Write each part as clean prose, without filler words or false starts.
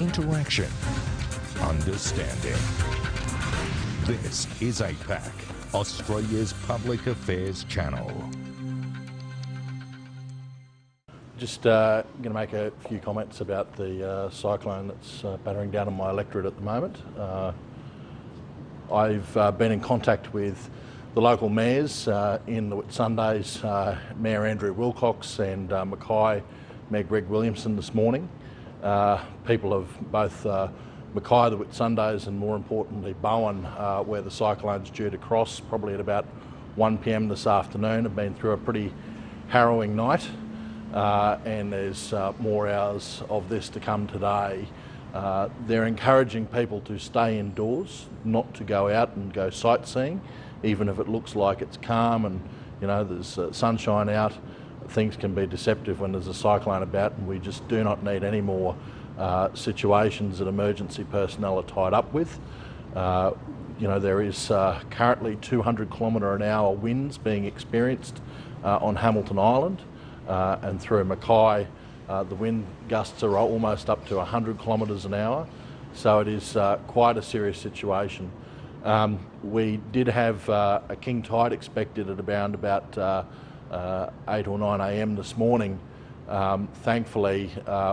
interaction, understanding. This is APAC, Australia's public affairs channel. Just going to make a few comments about the cyclone that's battering down on my electorate at the moment. I've been in contact with the local mayors in the Whitsundays, Mayor Andrew Wilcox and Mackay Mayor Greg Williamson this morning. People of both Mackay, the Whitsundays, and more importantly Bowen, where the cyclone's due to cross probably at about 1 p.m. this afternoon, have been through a pretty harrowing night. And there's more hours of this to come today. They're encouraging people to stay indoors, not to go out and go sightseeing, even if it looks like it's calm and there's sunshine out. Things can be deceptive when there's a cyclone about, and we just do not need any more situations that emergency personnel are tied up with. There is currently 200 km/h winds being experienced on Hamilton Island. And through Mackay, the wind gusts are almost up to 100 km/h, so it is quite a serious situation. We did have a king tide expected at around about 8 or 9 a.m. this morning. Thankfully,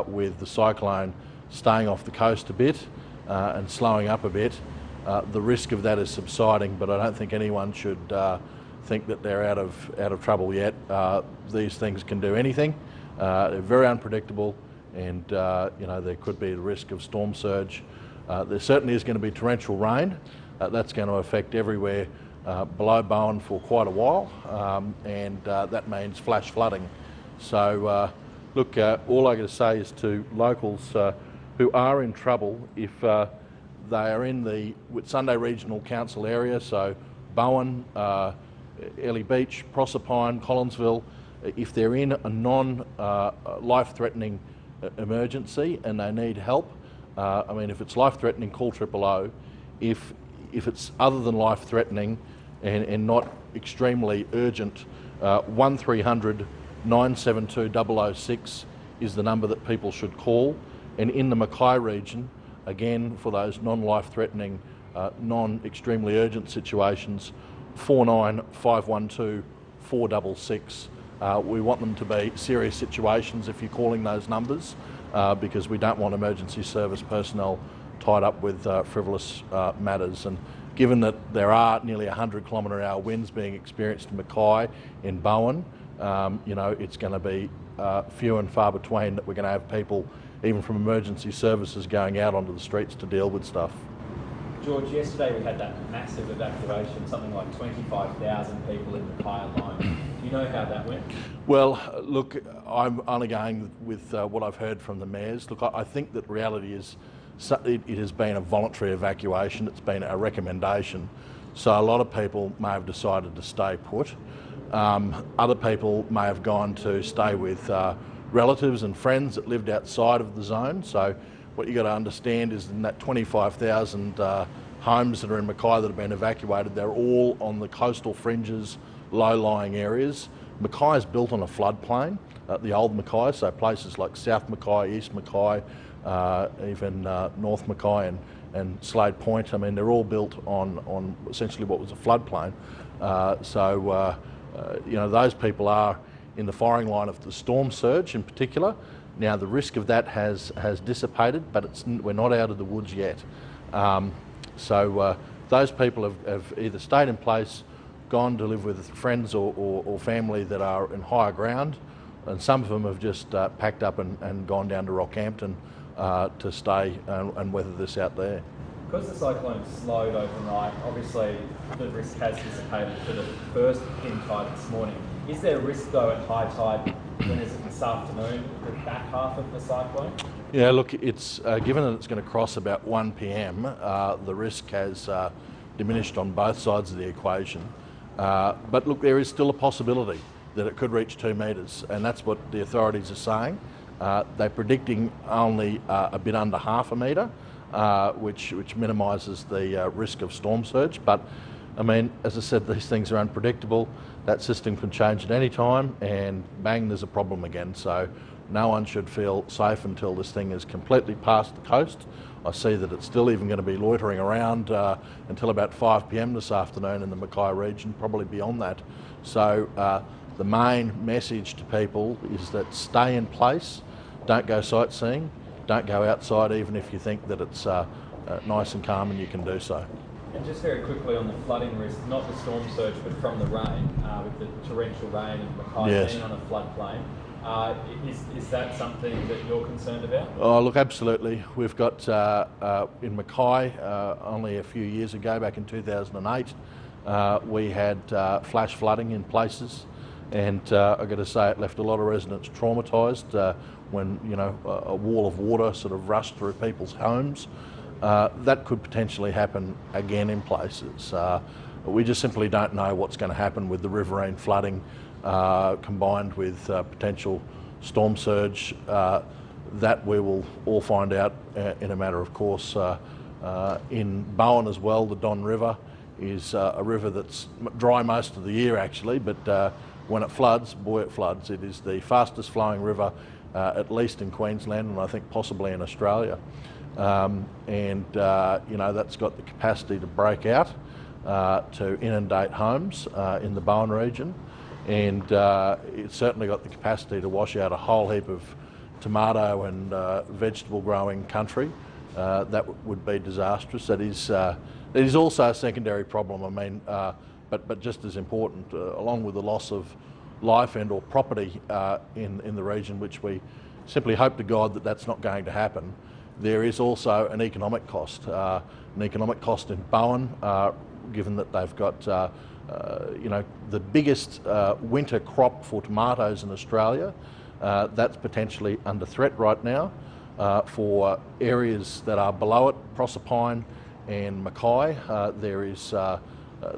with the cyclone staying off the coast a bit and slowing up a bit, the risk of that is subsiding, but I don't think anyone should think that they're out of trouble yet. These things can do anything. They're very unpredictable, and there could be the risk of storm surge. There certainly is going to be torrential rain. That's going to affect everywhere below Bowen for quite a while, and that means flash flooding. So look, all I got to say is to locals who are in trouble, if they are in the Whitsunday Regional Council area, so Bowen, Ellie Beach, Proserpine, Collinsville, if they're in a non-life-threatening emergency and they need help, if it's life-threatening, call 000. If it's other than life-threatening and not extremely urgent, 1300 972 006 is the number that people should call. And in the Mackay region, again, for those non-life-threatening, non-extremely urgent situations, 49512 466. We want them to be serious situations if you're calling those numbers, because we don't want emergency service personnel tied up with frivolous matters. And given that there are nearly 100 km/h winds being experienced in Mackay, in Bowen, it's going to be few and far between that we're going to have people, even from emergency services, going out onto the streets to deal with stuff. George, yesterday we had that massive evacuation, something like 25,000 people in Mackay alone. Do you know how that went? Well, look, I'm only going with what I've heard from the mayors. Look, I think that reality is it has been a voluntary evacuation. It's been a recommendation. So a lot of people may have decided to stay put. Other people may have gone to stay with relatives and friends that lived outside of the zone. So what you've got to understand is in that 25,000 homes that are in Mackay that have been evacuated, they're all on the coastal fringes, low-lying areas. Mackay is built on a floodplain, the old Mackay, so places like South Mackay, East Mackay, even North Mackay and Slade Point. They're all built on essentially what was a floodplain. Those people are in the firing line of the storm surge in particular. Now the risk of that has dissipated, but we're not out of the woods yet. Those people have either stayed in place, gone to live with friends or family that are in higher ground, and some of them have just packed up and gone down to Rockhampton to stay and weather this out there. Because the cyclone slowed overnight, obviously the risk has dissipated for the first king tide this morning. Is there a risk though at high tide, when is it this afternoon, the back half of the cyclone? Yeah, look, it's given that it's going to cross about 1 p.m, the risk has diminished on both sides of the equation. But look, there is still a possibility that it could reach 2 metres, and that's what the authorities are saying. They're predicting only a bit under half a metre, which minimises the risk of storm surge. But I mean, as I said, these things are unpredictable. That system can change at any time, and bang, there's a problem again. So no one should feel safe until this thing is completely past the coast. I see that it's still even going to be loitering around until about 5 p.m. this afternoon in the Mackay region, probably beyond that. So the main message to people is that stay in place, don't go sightseeing, don't go outside even if you think that it's nice and calm and you can do so. And just very quickly on the flooding risk, not the storm surge, but from the rain, with the torrential rain and Mackay being on a floodplain, is that something that you're concerned about? Oh, look, absolutely. We've got in Mackay only a few years ago, back in 2008, we had flash flooding in places, and I've got to say it left a lot of residents traumatised when a wall of water sort of rushed through people's homes. That could potentially happen again in places. We just simply don't know what's going to happen with the riverine flooding combined with potential storm surge. That we will all find out in a matter of course. In Bowen as well, the Don River is a river that's dry most of the year actually, but when it floods, boy it floods. It is the fastest flowing river at least in Queensland and I think possibly in Australia. That's got the capacity to break out, to inundate homes in the Bowen region, and it's certainly got the capacity to wash out a whole heap of tomato and vegetable growing country. That would be disastrous. It is also a secondary problem, I mean, but just as important, along with the loss of life and or property in the region, which we simply hope to God that that's not going to happen. There is also an economic cost in Bowen, given that they've got the biggest winter crop for tomatoes in Australia. That's potentially under threat right now. For areas that are below it, Proserpine and Mackay, there is the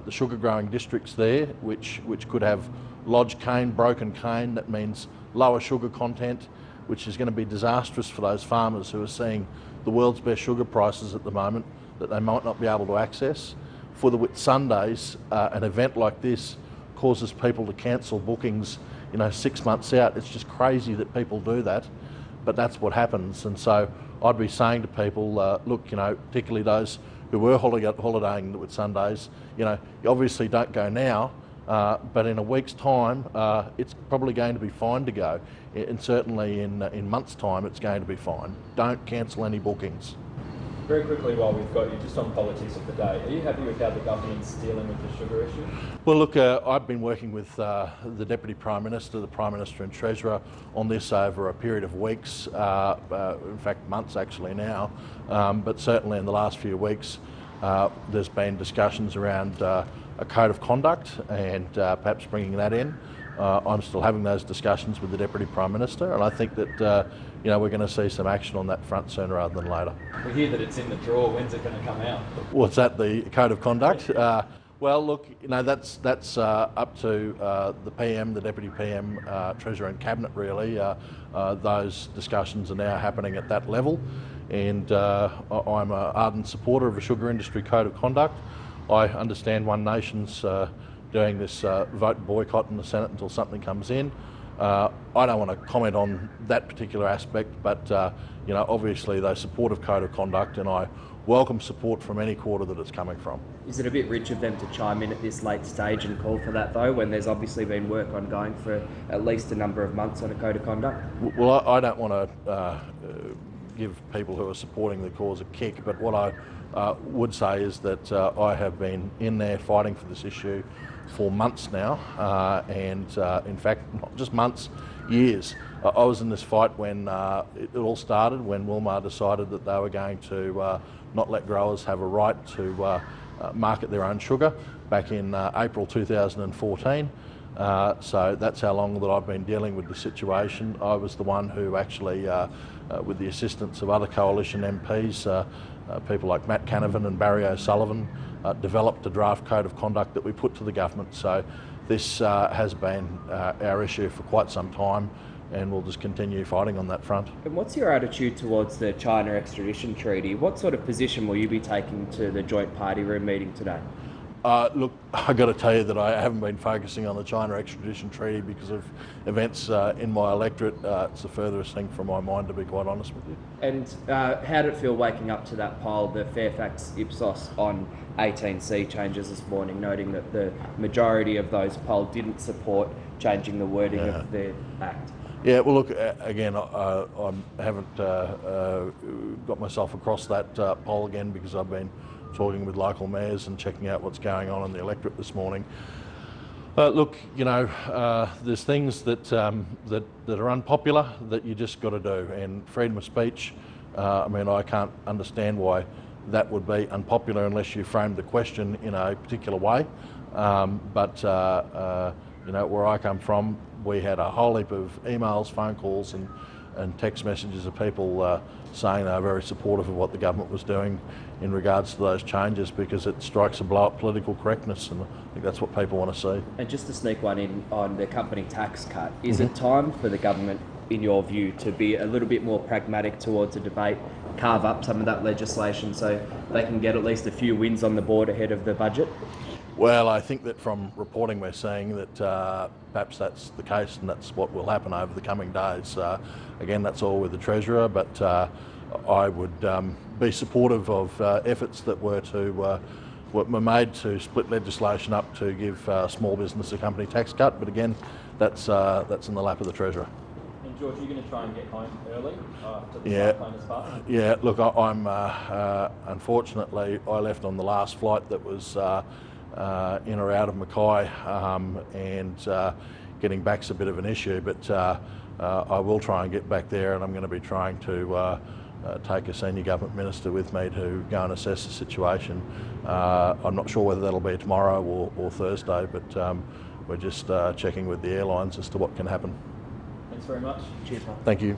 sugar growing districts there, which could have lodged cane, broken cane. That means lower sugar content, which is going to be disastrous for those farmers who are seeing the world's best sugar prices at the moment that they might not be able to access. For the Whitsundays, an event like this causes people to cancel bookings 6 months out. It's just crazy that people do that, but that's what happens. And so I'd be saying to people, look, particularly those who were holidaying the Whitsundays, you obviously don't go now, but in a week's time, it's probably going to be fine to go. And certainly in months' time, it's going to be fine. Don't cancel any bookings. Very quickly, while we've got you, just on politics of the day, are you happy with how the government's dealing with the sugar issue? Well, look, I've been working with the Deputy Prime Minister, the Prime Minister and Treasurer on this over a period of weeks, in fact months actually now, but certainly in the last few weeks there's been discussions around a code of conduct and perhaps bringing that in. I'm still having those discussions with the Deputy Prime Minister, and I think that we're going to see some action on that front sooner rather than later. We hear that it's in the drawer. When's it going to come out? What's that, the code of conduct? Well, look, that's up to the PM, the Deputy PM, Treasurer and Cabinet really. Those discussions are now happening at that level, and I'm an ardent supporter of a sugar industry code of conduct. I understand One Nation's doing this vote boycott in the Senate until something comes in. I don't want to comment on that particular aspect, but obviously they support a code of conduct, and I welcome support from any quarter that it's coming from. Is it a bit rich of them to chime in at this late stage and call for that though, when there's obviously been work ongoing for at least a number of months on a code of conduct? Well, I don't want to give people who are supporting the cause a kick, but what I would say is that I have been in there fighting for this issue for months now, and in fact not just months, years. I was in this fight when it all started, when Wilmar decided that they were going to not let growers have a right to market their own sugar back in April 2014. So that's how long that I've been dealing with the situation. I was the one who actually, with the assistance of other coalition MPs, people like Matt Canavan and Barry O'Sullivan, developed a draft code of conduct that we put to the government. So this has been our issue for quite some time, and we'll just continue fighting on that front. And what's your attitude towards the China extradition treaty? What sort of position will you be taking to the joint party room meeting today? Look, I've got to tell you that I haven't been focusing on the China extradition treaty because of events in my electorate. It's the furthest thing from my mind, to be quite honest with you. And how did it feel waking up to that poll, the Fairfax Ipsos on 18C changes this morning, noting that the majority of those polled didn't support changing the wording of the Act? Yeah, well, look, again, I haven't got myself across that poll again because I've been talking with local mayors and checking out what's going on in the electorate this morning. Look, you know, there's things that are unpopular that you just got to do, and freedom of speech. I mean, I can't understand why that would be unpopular unless you frame the question in a particular way. You know, where I come from, we had a whole heap of emails, phone calls and text messages of people saying they were very supportive of what the government was doing in regards to those changes, because it strikes a blow at political correctness, and I think that's what people want to see. And just to sneak one in on the company tax cut, is it time for the government, in your view, to be a little bit more pragmatic towards a debate, carve up some of that legislation so they can get at least a few wins on the board ahead of the budget? Well, I think that from reporting we're seeing that perhaps that's the case, and that's what will happen over the coming days. Again, that's all with the Treasurer, but I would be supportive of efforts that were made to split legislation up to give small business a company tax cut. But again, that's in the lap of the Treasurer. And George, are you going to try and get home early after the Yeah. cyclone has passed? Yeah, look, I'm unfortunately I left on the last flight that was in or out of Mackay, and getting back's a bit of an issue, but I will try and get back there, and I'm going to be trying to take a senior government minister with me to go and assess the situation. I'm not sure whether that'll be tomorrow or Thursday, but we're just checking with the airlines as to what can happen. Thanks very much. Cheers, Mark. Thank you.